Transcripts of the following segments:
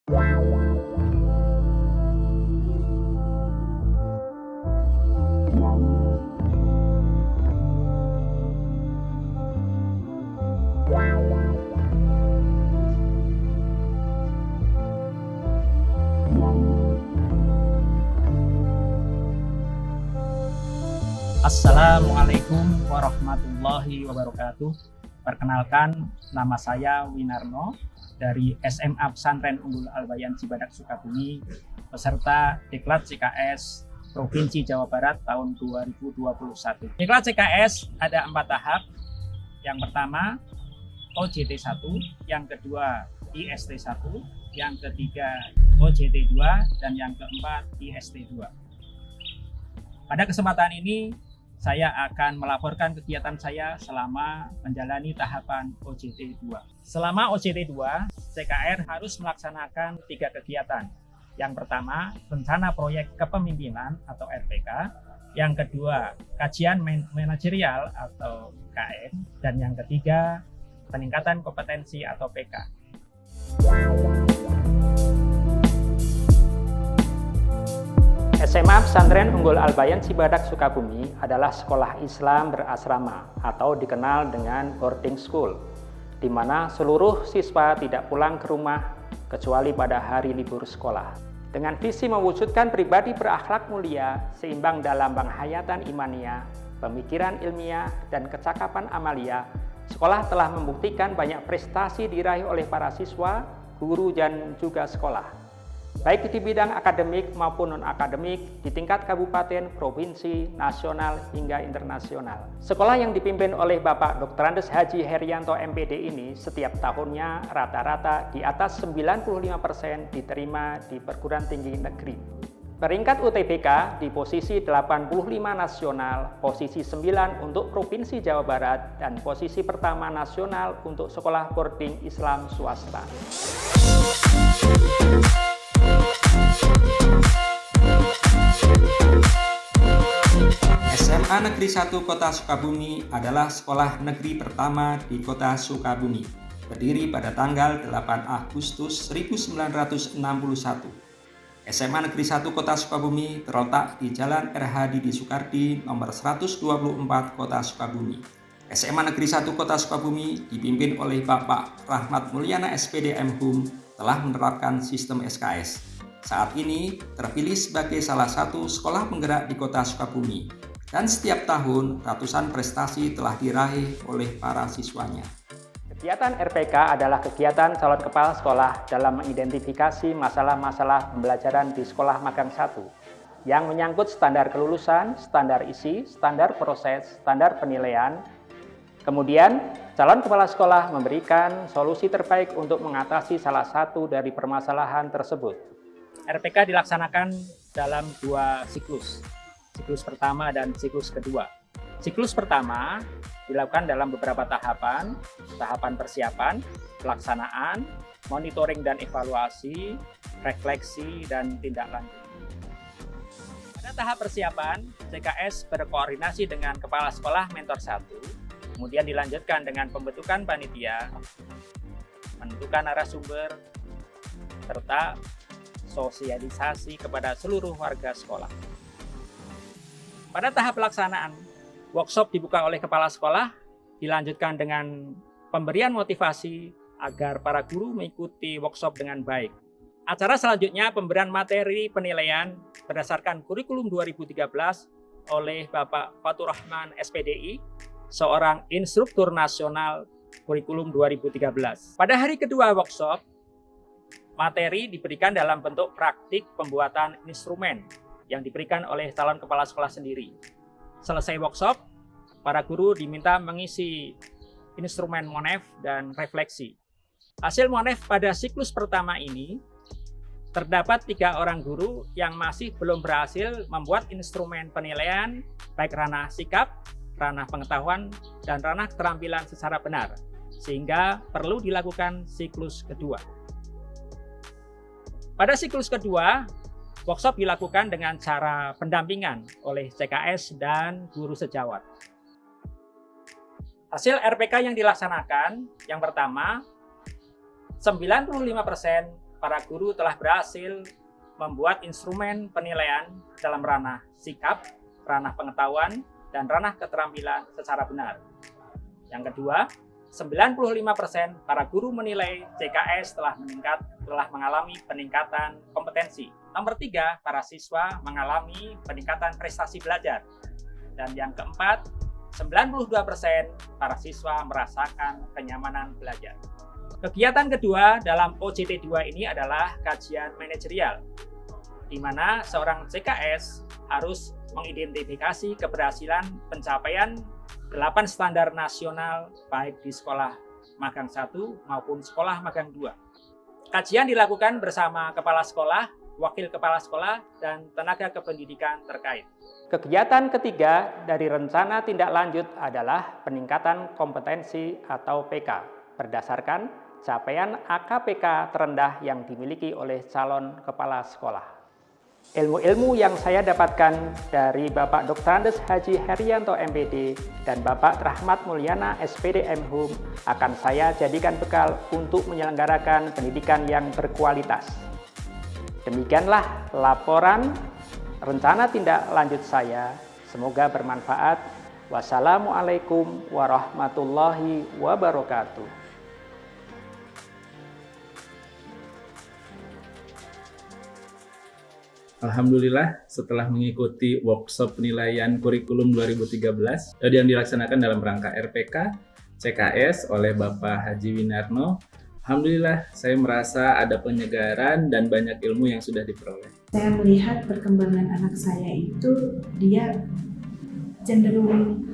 Assalamualaikum warahmatullahi wabarakatuh. Perkenalkan, nama saya Winarno dari SMA Pesantren Unggul Al-Bayan Cibadak Sukabumi, peserta Diklat CKS Provinsi Jawa Barat tahun 2021. Diklat CKS ada 4 tahap. Yang pertama OJT 1, yang kedua IST 1, yang ketiga OJT 2, dan yang keempat IST 2. Pada kesempatan ini saya akan melaporkan kegiatan saya selama menjalani tahapan OJT 2. Selama OJT 2, CKR harus melaksanakan 3 kegiatan. Yang pertama, rencana proyek kepemimpinan atau RPK. Yang kedua, kajian manajerial atau KM. Dan yang ketiga, peningkatan kompetensi atau PK. SMA Pesantren Unggul Al-Bayan Cibadak Sukabumi adalah sekolah Islam berasrama atau dikenal dengan boarding school, di mana seluruh siswa tidak pulang ke rumah kecuali pada hari libur sekolah. Dengan visi mewujudkan pribadi berakhlak mulia, seimbang dalam penghayatan imaniyah, pemikiran ilmiah, dan kecakapan amalia, sekolah telah membuktikan banyak prestasi diraih oleh para siswa, guru, dan juga sekolah, baik di bidang akademik maupun non-akademik di tingkat kabupaten, provinsi, nasional, hingga internasional. Sekolah yang dipimpin oleh Bapak Dr. Andes Haji Herianto MPD ini setiap tahunnya rata-rata di atas 95% diterima di perguruan tinggi negeri. Peringkat UTBK di posisi 85 nasional, posisi 9 untuk Provinsi Jawa Barat, dan posisi pertama nasional untuk sekolah boarding Islam swasta. SMA Negeri 1 Kota Sukabumi adalah sekolah negeri pertama di Kota Sukabumi, berdiri pada tanggal 8 Agustus 1961. SMA Negeri 1 Kota Sukabumi terletak di Jalan R.H. Didi Soekardi nomor 124 Kota Sukabumi. SMA Negeri 1 Kota Sukabumi dipimpin oleh Bapak Rahmat Mulyana SPD M.Hum telah menerapkan sistem SKS. Saat ini terpilih sebagai salah satu sekolah penggerak di Kota Sukabumi, dan setiap tahun ratusan prestasi telah diraih oleh para siswanya. Kegiatan RPK adalah kegiatan calon kepala sekolah dalam mengidentifikasi masalah-masalah pembelajaran di sekolah magang 1 yang menyangkut standar kelulusan, standar isi, standar proses, standar penilaian. Kemudian, calon kepala sekolah memberikan solusi terbaik untuk mengatasi salah satu dari permasalahan tersebut. RPK dilaksanakan dalam 2 siklus. Siklus pertama dan siklus kedua. Siklus pertama dilakukan dalam beberapa tahapan, tahapan persiapan, pelaksanaan, monitoring dan evaluasi, refleksi, dan tindak lanjut. Pada tahap persiapan, CKS berkoordinasi dengan Kepala Sekolah Mentor 1, kemudian dilanjutkan dengan pembentukan panitia, menentukan narasumber, serta sosialisasi kepada seluruh warga sekolah. Pada tahap pelaksanaan, workshop dibuka oleh kepala sekolah, dilanjutkan dengan pemberian motivasi agar para guru mengikuti workshop dengan baik. Acara selanjutnya pemberian materi penilaian berdasarkan kurikulum 2013 oleh Bapak Fatur Rahman SPDI, seorang instruktur nasional kurikulum 2013. Pada hari kedua workshop, materi diberikan dalam bentuk praktik pembuatan instrumen yang diberikan oleh calon kepala sekolah sendiri. Selesai workshop, para guru diminta mengisi instrumen monef dan refleksi. Hasil monef pada siklus pertama ini, terdapat 3 orang guru yang masih belum berhasil membuat instrumen penilaian baik ranah sikap, ranah pengetahuan, dan ranah keterampilan secara benar, sehingga perlu dilakukan siklus kedua. Pada siklus kedua, workshop dilakukan dengan cara pendampingan oleh CKS dan guru sejawat. Hasil RPK yang dilaksanakan, yang pertama, 95% para guru telah berhasil membuat instrumen penilaian dalam ranah sikap, ranah pengetahuan, dan ranah keterampilan secara benar. Yang kedua, 95% para guru menilai CKS telah mengalami peningkatan kompetensi. Nomor 3, para siswa mengalami peningkatan prestasi belajar. Dan yang keempat, 92% para siswa merasakan kenyamanan belajar. Kegiatan kedua dalam OJT 2 ini adalah kajian manajerial, di mana seorang CKS harus mengidentifikasi keberhasilan pencapaian 8 standar nasional baik di sekolah magang 1 maupun sekolah magang 2. Kajian dilakukan bersama kepala sekolah, wakil kepala sekolah, dan tenaga kependidikan terkait. Kegiatan ketiga dari rencana tindak lanjut adalah peningkatan kompetensi atau PK berdasarkan capaian AKPK terendah yang dimiliki oleh calon kepala sekolah. Ilmu-ilmu yang saya dapatkan dari Bapak Dr. Andes Haji Herianto MPD dan Bapak Rahmat Mulyana SPD MHum akan saya jadikan bekal untuk menyelenggarakan pendidikan yang berkualitas. Demikianlah laporan rencana tindak lanjut saya. Semoga bermanfaat. Wassalamualaikum warahmatullahi wabarakatuh. Alhamdulillah, setelah mengikuti workshop penilaian kurikulum 2013 yang dilaksanakan dalam rangka RPK CKS oleh Bapak Haji Winarno, alhamdulillah saya merasa ada penyegaran dan banyak ilmu yang sudah diperoleh. Saya melihat perkembangan anak saya itu, dia cenderung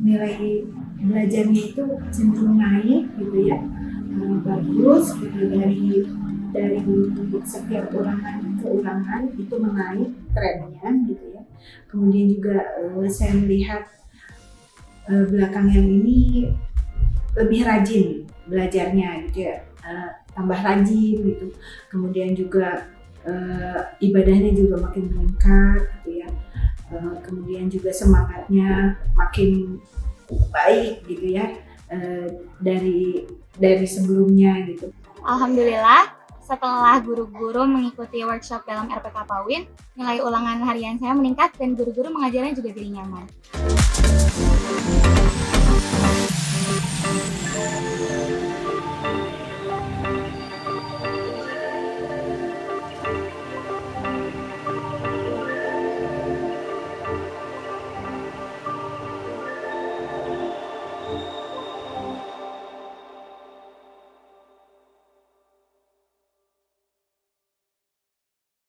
nilai belajarnya itu cenderung naik gitu ya, bagus gitu, dari setiap ulangan itu menaik trennya gitu ya. Kemudian juga saya melihat belakangan ini lebih rajin belajarnya gitu ya, tambah rajin gitu. Kemudian juga ibadahnya juga makin meningkat gitu ya. Kemudian juga semangatnya makin baik gitu ya, dari sebelumnya gitu. Alhamdulillah, setelah guru-guru mengikuti workshop dalam RPK PAUIN, nilai ulangan harian saya meningkat dan guru-guru mengajarnya juga jadi nyaman.